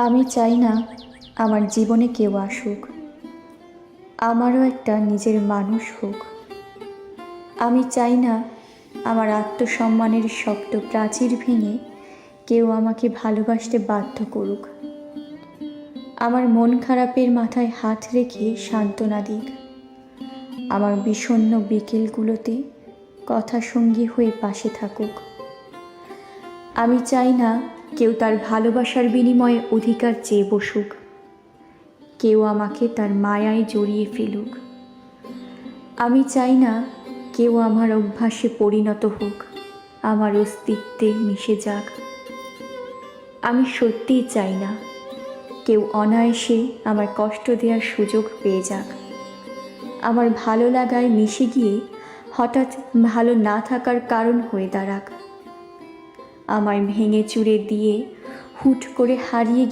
আমি চাই না আমার জীবনে কেউ আসুক, আমারও একটা নিজের মানুষ হোক। আমি চাই না আমার আত্মসম্মানের শক্ত প্রাচীর ভেঙে কেউ আমাকে ভালোবাসতে বাধ্য করুক। আমার মন খারাপের মাথায় হাত রেখে সান্ত্বনা দিক। আমার বিষণ্ণ বিকেলগুলোতে কথা সঙ্গী হয়ে পাশে থাকুক। আমি চাই না কেউ তার ভালোবাসার বিনিময়ে অধিকার চেয়ে বসুক, কেউ আমাকে তার মায়ায় জড়িয়ে ফেলুক। আমি চাই না কেউ আমার অভ্যাসে পরিণত হোক, আমার অস্তিত্বে মিশে যাক। আমি সত্যিই চাই না কেউ অনায়াসে আমার কষ্ট দেওয়ার সুযোগ পেয়ে যাক, আমার ভালো লাগায় মিশে গিয়ে হঠাৎ ভালো না থাকার কারণ হয়ে দাঁড়াক, আমায় ভেঙে চুরে দিয়ে হুট করে হারিয়ে